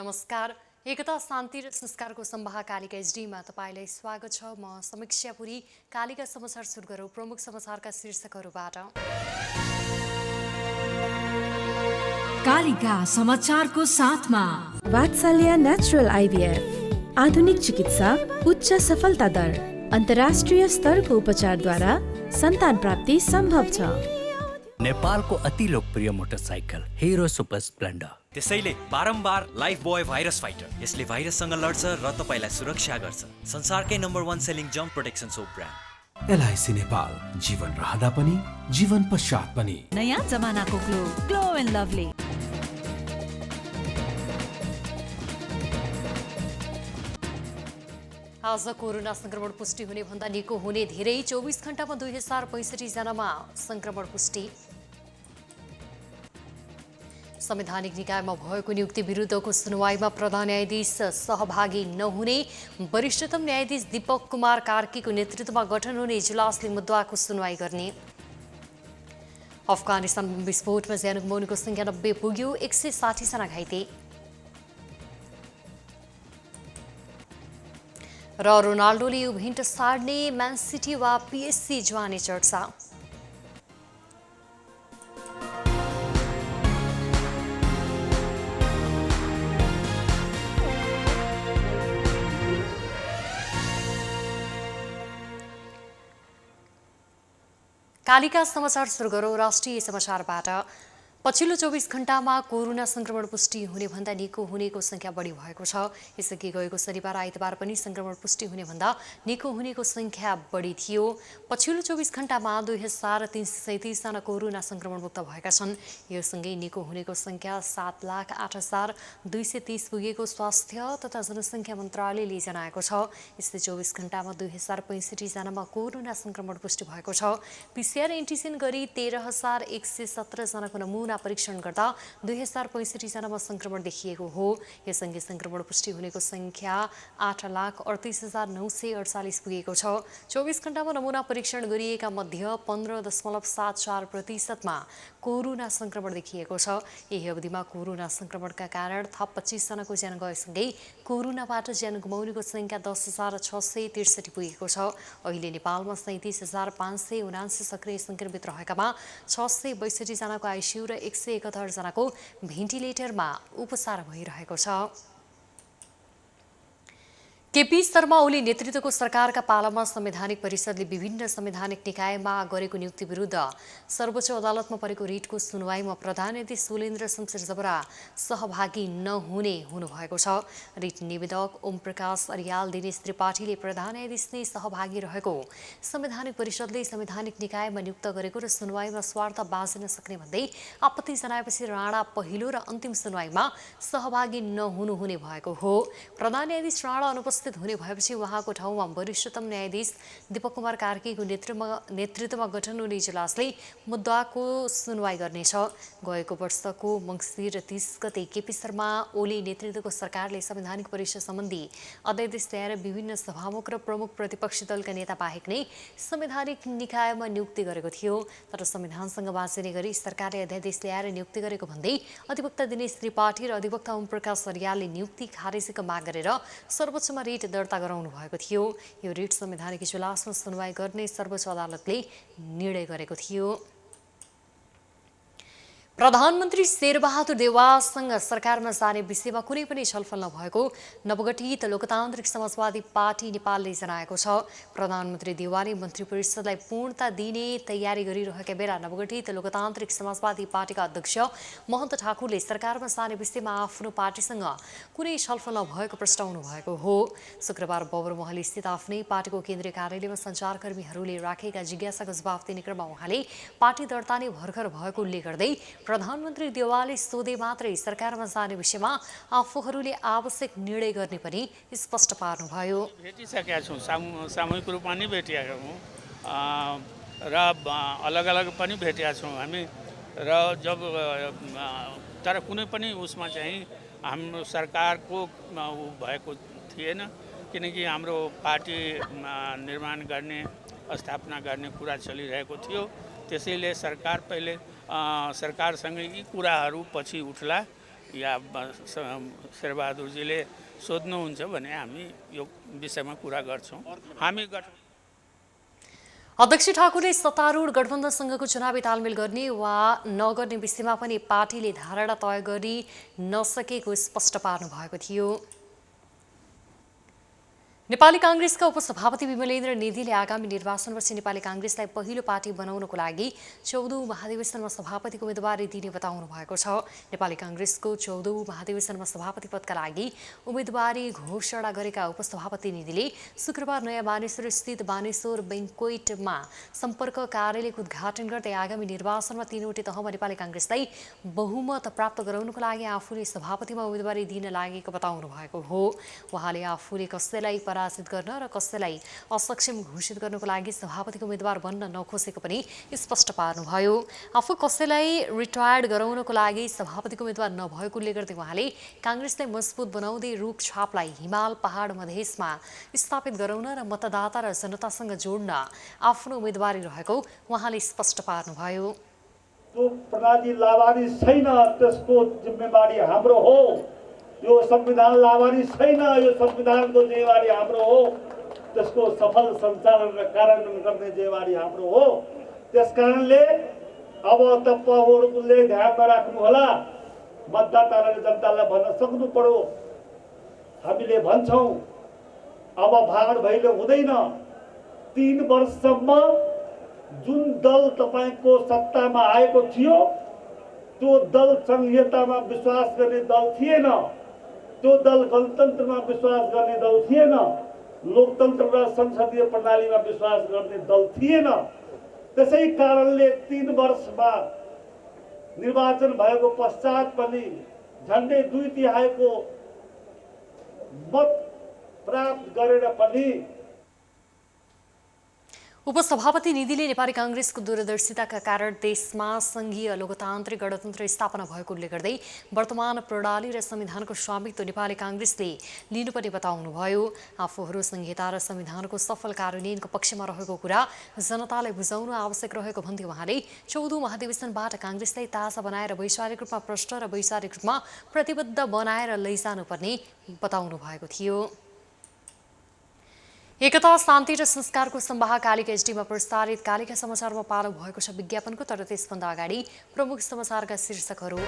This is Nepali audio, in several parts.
नमस्कार। एकता शान्ति र संस्कारको सम्वाह कालिका एचडीमा तपाईलाई स्वागत छ। म समीक्षापुरी। कालिका समाचार सुरु गरौँ प्रमुख समाचारका शीर्षकहरूबाट। कालिका समाचारको साथमा वात्सल्य नेचुरल आइभीएफ आधुनिक चिकित्सा, उच्च सफलता दर, अन्तर्राष्ट्रिय स्तरको उपचारद्वारा सन्तान प्राप्ति सम्भव छ। नेपालको अति लोकप्रिय मोटरसाइकल हिरो सुपर स्प्लेन्डर। त्यसैले बारम्बार लाइफ बोय भाइरस फाइटर यसले भाइरससँग लड्छ र तपाईलाई सुरक्षा गर्छ। संसारकै नम्बर 1 सेलिङ जम्प protection soap brand LIC Nepal. जीवन रहँदा पनि जीवन पश्चात पनि नयाँ जमानाको ग्लो एन्ड लभली। आज कोरोना संक्रमण पुष्टि हुने भन्दा निको हुने धेरै 24 घण्टामा 2065 जनामा संक्रमण पुष्टि। संवैधानिक निकायमा भएको नियुक्ति विरुद्धको सुनवाईमा प्रधान न्यायाधीश सहभागी नहुने वरिष्ठतम न्यायाधीश दीपक कुमार कार्कीको नेतृत्वमा गठन हुने इजलासले मुद्दाको सुनवाई गर्ने। अफगानिस्तान विस्फोटमा ज्यान गुमाउनेको संख्या 90 पुग्यो, 160 जना घाइते। र रोनाल्डोले यो भेन्ट सार्ने म्यान सिटी वा पीएससी जाने चर्चा। कालिका समाचार सुरु गरौँ राष्ट्रिय समाचारबाट। पछिल्लो 24 घण्टामा कोरोना संक्रमण पुष्टि हुने भन्दा निको हुनेको संख्या बढी भएको छ। यसअघि गएको शनिबार आइतबार पनि संक्रमण पुष्टि हुने भन्दा निको हुनेको संख्या बढी थियो। पछिल्लो 24 घण्टामा 2337 जना कोरोना संक्रमण मुक्त भएका छन्। यो सँगै निको हुनेको संख्या 7,08,230 पुगेको स्वास्थ्य तथा जनसङ्ख्या मन्त्रालयले जनाएको छ। यस्तै 24 घण्टामा 2065 जनामा कोरोना संक्रमण पुष्टि भएको छ। पीसीआर एन्टिजेन गरी 13,117 जनाको नमुना परीक्षण गर्दा 2065 जनामा संक्रमण देखिएको हो। यससँगै संक्रमण पुष्टि हुनेको संख्या 8,38,948 पुगेको छ। 24 घण्टामा नमुना परीक्षण गरिएका मध्ये 15.74% कोरोना संक्रमण देखिएको छ। यही अवधिमा कोरोना संक्रमणका कारण थप 25 जनाको ज्यान गएसँगै कोरोनाबाट ज्यान गुमाउनेको संख्या 10,663 पुगेको छ। अहिले नेपालमा 37,579 सक्रिय संक्रमित रहेकामा 662 जनाको आइसियु र 171 जनाको भेन्टिलेटरमा उपचार भइरहेको छ। केपी शर्मा ओली नेतृत्वको सरकारका पालामा संवैधानिक परिषदले विभिन्न संवैधानिक निकायमा गरेको नियुक्ति विरुद्ध सर्वोच्च अदालतमा परेको रिटको सुनवाईमा प्रधान न्यायाधीश सुलेन्द्र शमशेर जबरा सहभागी नहुने हुनुभएको छ। रिट निवेदक ओम प्रकाश अर्याल दिनेश त्रिपाठीले प्रधान न्यायाधीश नै सहभागी रहेको संवैधानिक परिषदले संवैधानिक निकायमा नियुक्त गरेको र सुनवाईमा स्वार्थ बाँच्न सक्ने भन्दै आपत्ति जनाएपछि राणा पहिलो र अन्तिम सुनवाईमा सहभागी नहुनुहुने भएको हो। प्रधान न्यायाधीश राणा अनुपस्थित हुने भएपछि उहाँको ठाउँमा वरिष्ठतम न्यायाधीश दीपक कुमार कार्कीको नेतृत्वमा गठन हुने इजलासले मुद्दाको सुनवाई गर्नेछ। गएको वर्षको मङ्सिर 30 गते केपी शर्मा ओली नेतृत्वको सरकारले संवैधानिक परिषद सम्बन्धी अध्यादेश ल्याएर विभिन्न सभामुख र प्रमुख प्रतिपक्षी दलका नेता बाहेक नै संवैधानिक निकायमा नियुक्ति गरेको थियो। तर संविधानसँग बाँच्ने गरी सरकारले अध्यादेश ल्याएर नियुक्ति गरेको भन्दै अधिवक्ता दिनेश त्रिपाठी र अधिवक्ता ओम प्रकाश अर्यालले नियुक्ति खारेजीको माग गरेर सर्वोच्चमा रिट दर्ता गराउनु भएको थियो। यो रिट संवैधानिक इजलासमा सुनवाई गर्ने सर्वोच्च अदालतले निर्णय गरेको थियो। प्रधानमन्त्री शेरबहादुर देउवासँग सरकारमा जाने विषयमा कुनै पनि छलफल नभएको नवगठित लोकतान्त्रिक समाजवादी पार्टी नेपालले जनाएको छ। प्रधानमन्त्री देउवाले मन्त्री परिषदलाई पूर्णता दिने तयारी गरिरहेका बेला नवगठित लोकतान्त्रिक समाजवादी पार्टीका अध्यक्ष महन्त ठाकुरले सरकारमा जाने विषयमा आफ्नो पार्टीसँग कुनै छलफल नभएको प्रस्ताउनु भएको हो। शुक्रबार बबरमहल स्थित आफ्नै पार्टीको केन्द्रीय कार्यालयमा सञ्चारकर्मीहरूले राखेका जिज्ञासाको जवाफ दिने क्रममा उहाँले पार्टी दर्ता नै भर्खर भएको उल्लेख गर्दै प्रधानमन्त्री देउवाले सोधे मात्रै सरकारमा जाने विषयमा आफूहरूले आवश्यक निर्णय गर्ने पनि स्पष्ट पार्नुभयो। भेटिसकेका छौँ, सामूहिक रूपमा नि भेटिएका हौँ र अलग अलग पनि भेटेका छौँ हामी र जब तर कुनै पनि उसमा चाहिँ हाम्रो सरकारको भएको थिएन, किनकि हाम्रो पार्टी निर्माण गर्ने स्थापना गर्ने कुरा चलिरहेको थियो। त्यसैले सरकार पहिले सरकारसँग यी कुराहरू पछि उठ्ला या शेरबहादुरजीले सोध्नुहुन्छ भने हामी यो विषयमा कुरा गर्छौँ। हामी अध्यक्ष ठाकुरले सत्तारूढ गठबन्धनसँगको चुनावी तालमेल गर्ने वा नगर्ने विषयमा पनि पार्टीले धारणा तय गरी नसकेको स्पष्ट पार्नु भएको थियो। नेपाली कांग्रेसका उपसभापति विमलेन्द्र निधिले आगामी निर्वाचनपछि नेपाली कांग्रेसलाई पहिलो पार्टी बनाउनको लागि 14औं महाधिवेशनमा सभापतिको उम्मेदवारी दिने बताउनु भएको छ। नेपाली कांग्रेसको 14औं महाधिवेशनमा सभापति पदका लागि उम्मेदवारी घोषणा गरेका उपसभापति निधिले शुक्रबार नयाँ बानेश्वर स्थित बानेश्वर बैंक्वेटमा सम्पर्क कार्यालयको उद्घाटन गर्दै आगामी निर्वाचनमा 3वटै तहमा नेपाली कांग्रेसलाई बहुमत प्राप्त गराउनको लागि आफूले सभापतिमा उम्मेदवारी दिन लागेको बताउनु भएको हो। उहाँले आफूले कसैलाई पराजित गर्न र कसैलाई असक्षम घोषित गर्नको लागि सभापतिको उम्मेदवार बन्न नखोसेको पनि स्पष्ट पार्नुभयो। आफू कसैलाई रिटायर्ड गराउनको लागि सभापतिको उम्मेदवार नभएकोले गर्दै उहाँले कांग्रेसलाई मजबुत बनाउँदै रूख छापलाई हिमाल पहाड मधेसमा स्थापित गराउन र मतदाता र जनतासँग जोड्न आफ्नो उम्मेदवारी रहेको उहाँले स्पष्ट पार्नुभयो। जो प्रणाली लाभारी छैन त्यसको जिम्मेवारी हाम्रो हो। यो संविधान लाभारी छैन, यो संविधानको जिम्मेवारी हाम्रो हो। त्यसको सफल सञ्चालन र कार्यान्वयन गर्ने जिम्मेवारी हाम्रो हो। त्यसकारणले अब तपाईहरुले ध्यानमा राख्नु होला, मतदाताले जनतालाई भन्न सक्नु पर्यो। हामीले भन्छौं अब भाग भैलो हुँदैन। 3 वर्षसम्म जुन दल तपाईको सत्तामा आएको थियो त्यो दल संहितामा विश्वास गर्ने दल थिएन। त्यो दल गणतन्त्रमा विश्वास गर्ने दल थिएन। लोकतन्त्र र संसदीय प्रणालीमा विश्वास गर्ने दल थिएन। त्यसै कारणले 3 वर्षमा निर्वाचन भएको पश्चात पनि झन्डै 2/3 मत प्राप्त गरेर पनि उपसभापति निधिले नेपाली कांग्रेसको दूरदर्शिताका कारण देशमा संघीय लोकतान्त्रिक गणतन्त्र स्थापना भएकोले गर्दै वर्तमान प्रणाली र संविधानको स्वामित्व नेपाली कांग्रेसले लिनुपर्ने बताउनुभयो। आफूहरू संहिता र संविधानको सफल कार्यान्वयनको पक्षमा रहेको कुरा जनतालाई बुझाउन आवश्यक रहेको भन्दै उहाँले 14औं महाधिवेशनबाट कांग्रेसलाई ताजा बनाएर वैचारिक रूपमा प्रष्ट र वैचारिक रूपमा प्रतिबद्ध बनाएर लैजानुपर्ने बताउनु भएको थियो। एकता शान्ति र संस्कारको संवाह कालिका एचडीमा प्रसारित कालिका समाचारमा पालो भएको छ विज्ञापनको। तर त्यसभन्दा अगाडि प्रमुख समाचारका शीर्षकहरू।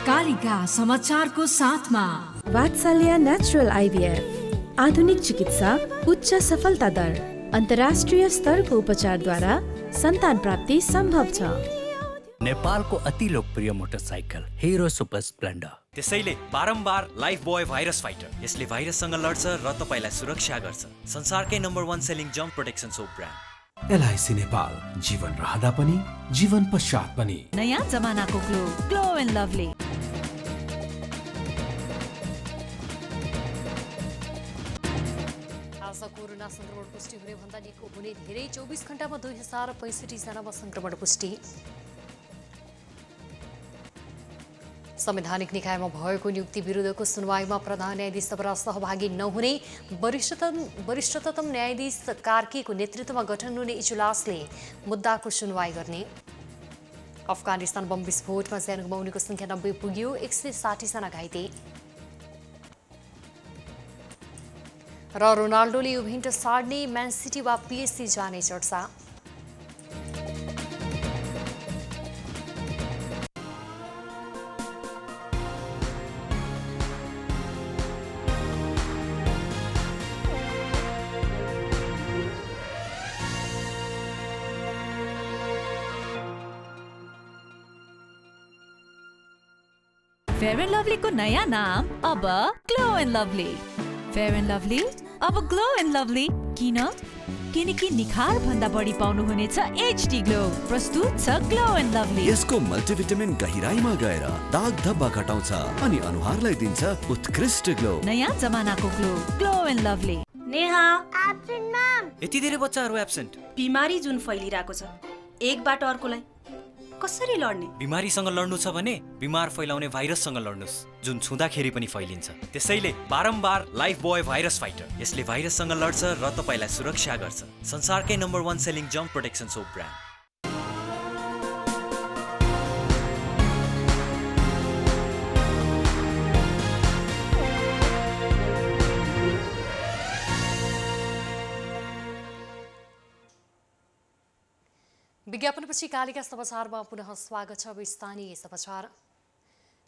कालिका समाचारको साथमा वात्सल्य नेचुरल आइभीएफ, आधुनिक चिकित्सा, उच्च सफलता दर, अन्तर्राष्ट्रिय स्तरको उपचारद्वारा सन्तान प्राप्ति सम्भव छ। नेपालको अति लोकप्रिय मोटरसाइकल हिरो सुपर स्प्लेन्डर। त्यसैले बारम्बार लाइफ बोय भाइरस फाइटर, यसले भाइरससँग लड्छ र तपाईलाई सुरक्षा गर्छ। संसारकै नम्बर 1 सेलिङ जम्प protection soap brand. LIC Nepal, जीवन रहँदा पनि जीवन पश्चात पनि। नयाँ जमानाको ग्लो एन्ड लभली। आज कोरोना संक्रमण पुष्टि हुने भन्दा निको हुने धेरै 24 घण्टामा 2065 जनामा संक्रमण पुष्टि। संवैधानिक निकायमा भएको नियुक्ति विरुद्धको सुनवाईमा प्रधान न्यायाधीश सबरा सहभागी नहुने वरिष्ठतम न्यायाधीश कार्कीको नेतृत्वमा गठन हुने इजलासले मुद्दाको सुनवाई गर्ने। अफगानिस्तान बम विस्फोटमा ज्यान गुमाउनेको संख्या 90 पुग्यो, 160 जना घाइते। र रोनाल्डोले युभेन्टस छाड्ने, म्यान सिटी वा पीएसजी जाने चर्चा। फेयर एन्ड लभली को नयाँ नाम अब glow and lovely. Fair and lovely अब ग्लो एन्ड लभली किन? किनकि निखार भन्दा बढी पाउनु हुनेछ एचडी ग्लो। प्रस्तुत छ ग्लो एन्ड लभली। यसको मल्टिभिटामिन गहिराईमा गएर दाग धब्बा घटाउँछ अनि अनुहारलाई दिन्छ उत्कृष्ट ग्लो। नयाँ जमानाको glow and lovely. Neha absent ma'am. यति धेरै बच्चाहरू एब्सेन्ट। बिमारी जुन फैलिरहेको छ एकबाट अर्कोलाई कसरी लड्ने? बिमारीसँग लड्नु छ भने बिमार फैलाउने भाइरससँग लड्नुस्, जुन छुँदाखेरि पनि फैलिन्छ। त्यसैले बारम्बार लाइफ बोय भाइरस फाइटर, यसले भाइरससँग लड्छ र तपाईलाई सुरक्षा गर्छ। संसारकै नम्बर 1 सेलिङ जम्प प्रोटेक्सन सोप ब्रान्ड। विज्ञापनपछि कालिका समाचारमा पुनः स्वागत छ। अब स्थानीय समाचार।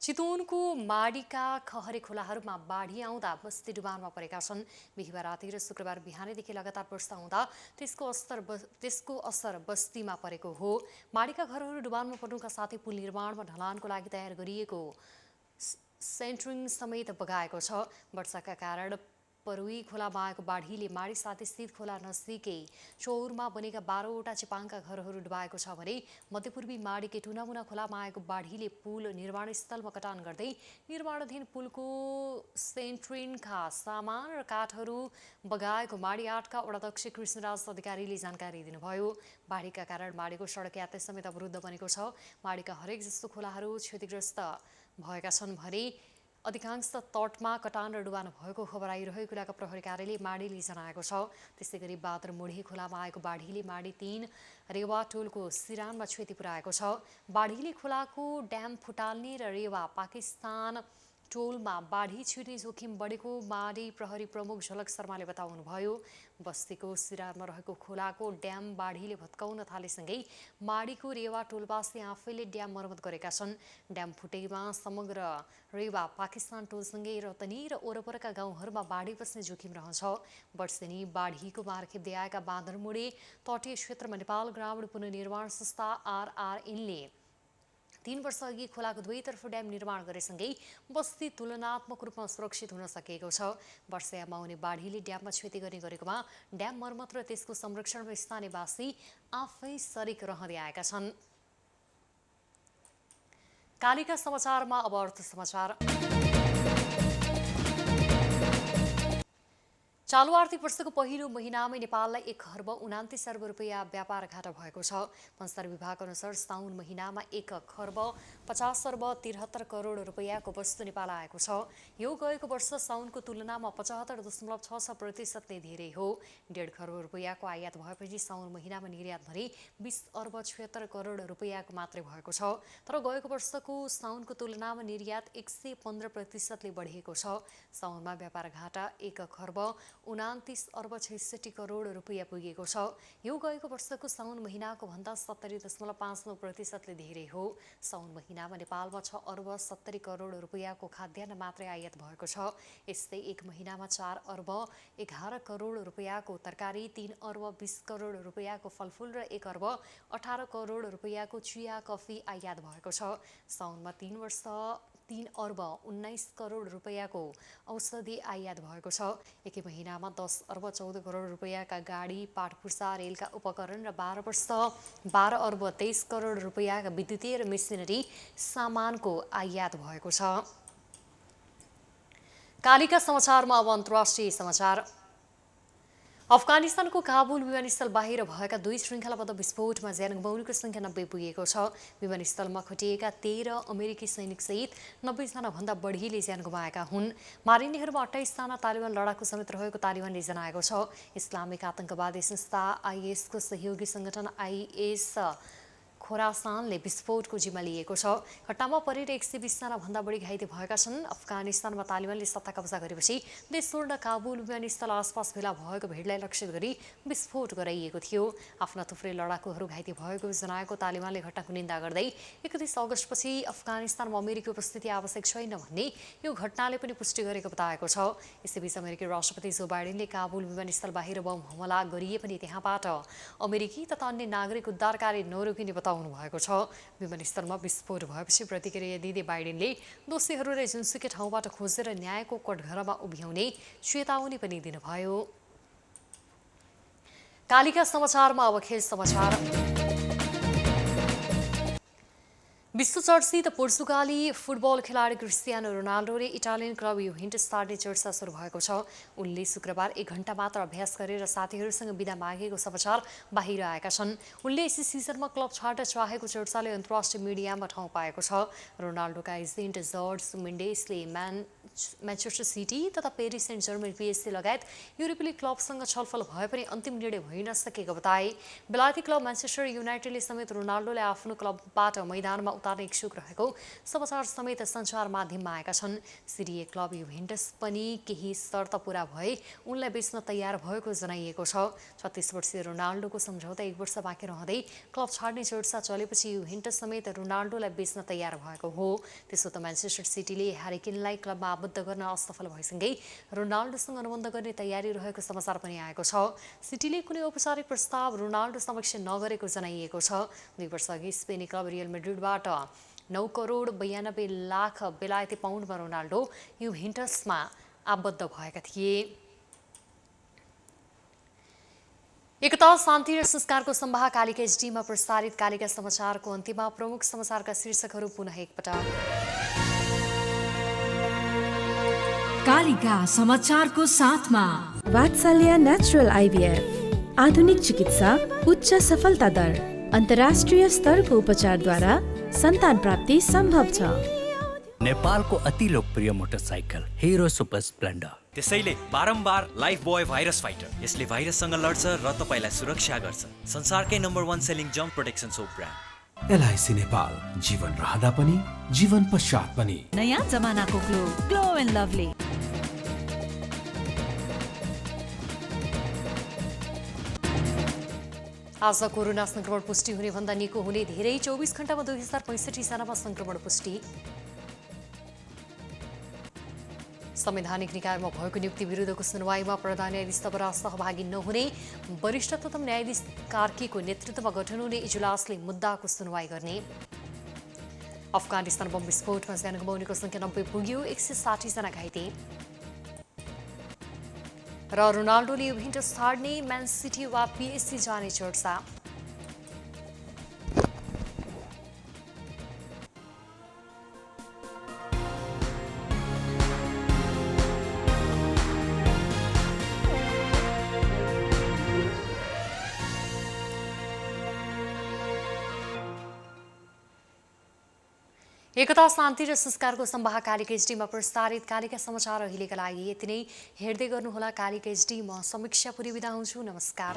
चितवनको माडीका खहरे खोलाहरूमा बाढी आउँदा बस्ती डुबानमा परेका छन्। बिहिबार राति र शुक्रबार बिहानैदेखि लगातार वर्षा हुँदा त्यसको असर बस्तीमा परेको हो। माडीका घरहरू डुबानमा पर्नुका साथै पुल निर्माणमा ढलानको लागि तयार गरिएको सेन्ट्रिङ समेत बगाएको छ। वर्षाका कारण परुई खोलामा आएको बाढीले माडी साथै स्थित खोला नजिकै चौरमा बनेका 12वटा चिपाङका घरहरू डुबाएको छ भने मध्यपूर्वी माडीकै टुनामुना खोलामा आएको बाढीले पुल निर्माण स्थलमा कटान गर्दै निर्माणाधीन पुलको सेन्ट्रिङका सामान र काठहरू बगाएको माडी 8का वडाध्यक्ष कृष्णराज अधिकारीले जानकारी दिनुभयो। बाढीका कारण माडीको सडक यातायात समेत अवरुद्ध बनेको छ। माडीका हरेक जस्तो खोलाहरू क्षतिग्रस्त भएका छन् भने अधिकांश तटमा कटान र डुबान भएको खबर आइरहेको इलाका प्रहरी कार्यालय माडीले जनाएको छ। त्यसै गरी बादरमुढी खोलामा आएको बाढीले माडी 3 रेवा टोलको सिरानमा क्षति पुर्याएको छ। बाढीले खोलाको ड्याम फुटाल्ने र रेवा पाकिस्तान टोलमा बाढी छिर्ने जोखिम बढेको माडी प्रहरी प्रमुख झलक शर्माले बताउनुभयो। बस्तीको सिरानमा रहेको खोलाको ड्याम बाढीले भत्काउन थालेसँगै माडीको रेवा टोलवासी आफैले ड्याम मर्मत गरेका छन्। ड्याम फुटेमा समग्र रेवा पाकिस्तान टोलसँगै रतनी र वरपरका गाउँहरूमा बाढी बस्ने जोखिम रहन्छ। वर्षेनी बाढीको मार खेप्दै आएका बाँदरमुढे तटीय क्षेत्रमा नेपाल ग्रामीण पुनर्निर्माण संस्था RRNले 3 वर्ष अघि खोलाको दुवैतर्फ ड्याम निर्माण गरेसँगै बस्ती तुलनात्मक रूपमा सुरक्षित हुन सकेको छ। वर्षायाममा आउने बाढीले ड्याममा क्षति गर्ने गरेकोमा ड्याम मर्मत र त्यसको संरक्षणमा स्थानीयवासी आफै सरिक रहँदै आएका छन्। कालिका समाचारमा अब अर्थ समाचार। चालु आर्थिक वर्षको पहिलो महिनामै नेपाललाई 1 खर्ब 29 अर्ब रुपैयाँ व्यापार घाटा भएको छ। पञ्चार विभाग अनुसार साउन महिनामा 1 खर्ब 50 अर्ब 73 करोड रुपैयाँको वस्तु नेपाल आएको छ। यो गएको वर्ष साउनको तुलनामा 75.66% नै धेरै हो। 1.5 खर्ब रुपैयाँको आयात भएपछि साउन महिनामा निर्यात भने 20 अर्ब 76 करोड रुपैयाँको मात्रै भएको छ। तर गएको वर्षको साउनको तुलनामा निर्यात 115% ले बढेको छ। साउनमा व्यापार घाटा 1 खर्ब 29 अर्ब 66 करोड रुपैयाँ पुगेको छ। यो गएको वर्षको साउन महिनाको भन्दा 70.59% ले धेरै हो। साउन महिनामा नेपालमा 6 अर्ब 70 करोड रुपैयाँको खाद्यान्न मात्रै आयात भएको छ। यस्तै एक महिनामा 4 अर्ब 11 करोड रुपैयाँको तरकारी, 3 अर्ब 20 करोड रुपैयाँको फलफुल र 1 अर्ब 18 करोड रुपैयाँको चिया कफी आयात भएको छ। साउनमा 3 अर्ब 19 करोड रुपैयाँको औषधि आयात भएको छ। एकै महिनामा 10 अर्ब 14 करोड रुपैयाँका गाडी, पाठपुर्जा, रेलका उपकरण र 12 अर्ब 23 करोड रुपैयाँका विद्युतीय र मेसिनरी सामानको आयात भएको छ। कालिका समाचारमा अब अन्तर्राष्ट्रिय समाचार। अफगानिस्तानको काबुल विमानस्थल बाहिर भएका 2 श्रृङ्खलाबद्ध विस्फोटमा ज्यान गुमाउनेको सङ्ख्या 90 पुगेको छ। विमानस्थलमा खटिएका 13 अमेरिकी सैनिकसहित 90 जना भन्दा बढीले ज्यान गुमाएका हुन्। मारिनेहरूमा 28 जना तालिबान लडाकु समेत रहेको तालिबानले जनाएको छ। इस्लामिक आतंकवादी संस्था IS को सहयोगी संगठन IS खोरासानले विस्फोटको जिम्मा लिएको छ। घटनामा परेर 120 जना भन्दा बढी घाइते भएका छन्। अफगानिस्तानमा तालिबानले सत्ता कब्जा गरेपछि देश छोड्न काबुल विमानस्थल आसपास भेला भएको भिडलाई लक्षित गरी विस्फोट गराइएको थियो। आफ्ना थुप्रै लडाकुहरू घाइते भएको जनाएको तालिबानले घटनाको निन्दा गर्दै 31 अगस्तपछि अफगानिस्तानमा अमेरिकी उपस्थिति आवश्यक छैन भन्ने यो घटनाले पनि पुष्टि गरेको बताएको छ। यसैबीच अमेरिकी राष्ट्रपति जो बाइडेनले काबुल विमानस्थल बाहिर बम हमला गरिए पनि त्यहाँबाट अमेरिकी तथा अन्य नागरिक उद्धार कार्य नरोकिने बताउनु भएको छ। विमानस्थलमा विस्फोट भएपछि प्रतिक्रिया दिँदै बाइडेनले दोषीहरूलाई जुनसुकै ठाउँबाट खोजेर न्यायको कठघरामा उभ्याउने चेतावनी पनि दिनुभयो। कालिका समाचारमा अब खेल समाचार। विश्व चर्चित पोर्चुगाली फुटबल खेलाडी क्रिस्टियानो रोनाल्डोले इटालियन क्लब युभेन्टस छाड्ने चर्चा सुरु भएको छ। उनले शुक्रबार 1 घण्टा मात्र अभ्यास गरेर साथीहरूसँग बिदा मागेको समाचार बाहिर आएका छन्। उनले यसै सिजनमा क्लब छाड्न चाहेको चर्चाले अन्तर्राष्ट्रिय मिडियामा ठाउँ पाएको छ। रोनाल्डोका एजेन्ट जर्ज मेन्डेसले म्यान्चेस्टर सिटी तथा पेरिस सेन्ट जर्मन पिएससी लगायत युरोपेली क्लबसँग छलफल भए पनि अन्तिम निर्णय भइ नसकेको बताए। बेलायती क्लब म्यान्चेस्टर युनाइटेडले समेत रोनाल्डोले आफ्नो क्लबबाट मैदानमा उतार्ने इच्छुक रहेको समाचार समेत सञ्चार माध्यममा आएका छन्। सिरिए क्लब युभेन्टस पनि केही शर्त पूरा भए उनलाई बेच्न तयार भएको जनाइएको छ। 36 वर्षीय रोनाल्डोको सम्झौता 1 वर्ष बाँकी रहँदै क्लब छाड्ने चर्चा चलेपछि युभेन्टस समेत रोनाल्डोलाई बेच्न तयार भएको हो। त्यसो त म्यान्चेस्टर सिटीले ह्यारी केनलाई क्लबमा आबद्ध गर्न असफल भएसँगै रोनाल्डोसँग अनुबन्ध गर्ने तयारी रहेको समाचार पनि आएको छ। सिटीले कुनै औपचारिक प्रस्ताव रोनाल्डो समक्ष नगरेको जनाइएको छ। 2 वर्षअघि स्पेनी क्लब रियल मेड्रिडबाट 9 करोड 92 लाख बेलायती पाउन्डमा रोनाल्डो युभेन्टसमा आबद्ध भएका थिए। एकता शान्ति र संस्कारको सम्वाह कालिका एचडीमा प्रसारित कालिका समाचारको अन्त्यमा प्रमुख समाचारका शीर्षकहरू पुनः एकपटक। कालिका समाचारको साथमा वात्सल्य नेचुरल आइभीएफ आधुनिक चिकित्सा उच्च सफलता दर अन्तर्राष्ट्रिय स्तरको उपचारद्वारा सन्तान प्राप्ति सम्भव छ। नेपालको अति लोकप्रिय मोटरसाइकल हिरो सुपर स्प्लेन्डर। त्यसैले बारम्बार लाइफ बोय भाइरस फाइटर। यसले भाइरससँग लड्छ र तपाईलाई सुरक्षा गर्छ। संसारकै नम्बर 1 सेलिङ जम्प protection soap brand. LIC Nepal, जीवन रहँदा पनि जीवन पश्चात पनि। नयाँ जमानाको ग्लो एन्ड लभली। आज कोरोना संक्रमण पुष्टि हुने भन्दा निको हुने धेरै 24 घण्टामा 2065 जनामा संक्रमण पुष्टि। संवैधानिक निकायमा भएको नियुक्ति विरुद्धको सुनवाईमा प्रधान न्यायाधीश तबरा सहभागी नहुने वरिष्ठतम न्यायाधीश कार्कीको नेतृत्वमा गठन हुने इजलासले मुद्दाको सुनवाई गर्ने। अफगानिस्तान बम विस्फोटमा ज्यान गुमाउनेको संख्या 90 पुग्यो, 160 जना घाइते। र रोनाल्डोले युभेन्टस छाड्ने, म्यान सिटी वा पिएससी जाने चर्चा। एकता शान्ति र संस्कारको सम्वाह कालिका एचडीमा प्रसारित कालिका समाचार अहिलेका लागि यति नै। हेर्दै गर्नुहोला कालिका एचडी। म समीक्षा पुरी बिदा हुन्छु। नमस्कार।